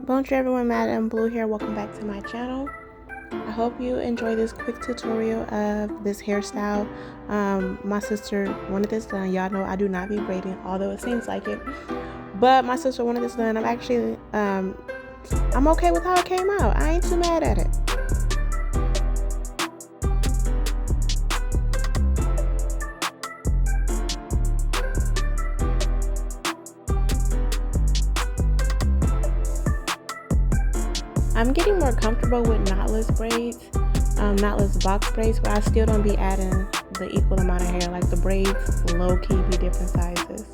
Bonjour everyone, Madam Blue here. Welcome back to my channel. I hope you enjoy this quick tutorial of this hairstyle. My sister wanted this done. Y'all know I do not be braiding, although it seems like it. But my sister wanted this done. I'm okay with how it came out. I ain't too mad at it. I'm getting more comfortable with knotless braids, knotless box braids, but I still don't be adding the equal amount of hair. Like the braids low-key be different sizes.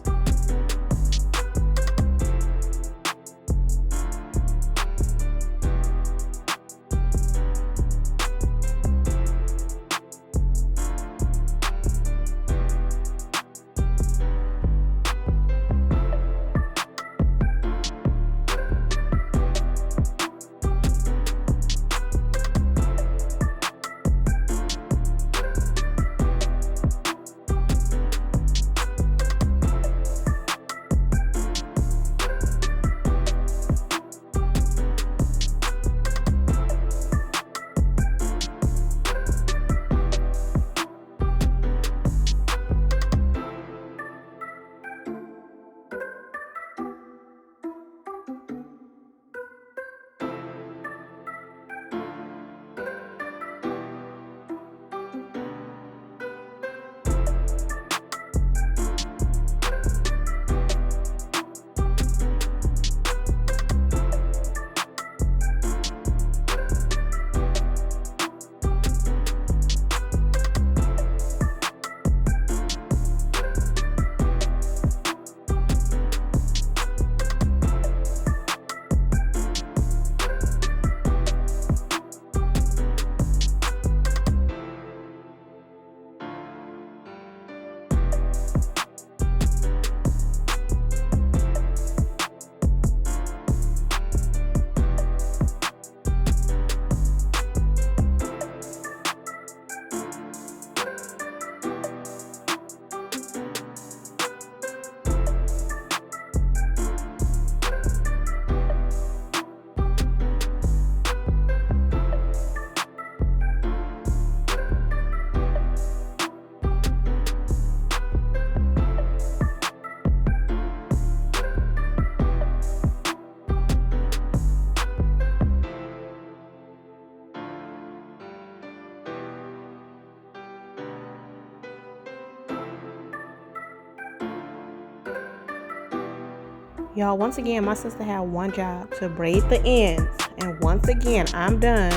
Y'all, once again, my sister had one job to braid the ends, and once again, I'm done,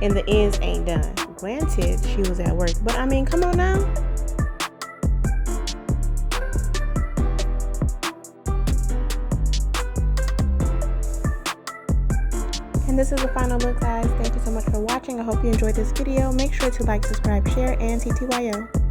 and the ends ain't done. Granted, she was at work, but I mean, come on now. And this is the final look, guys. Thank you so much for watching. I hope you enjoyed this video. Make sure to like, subscribe, share, and TTYO.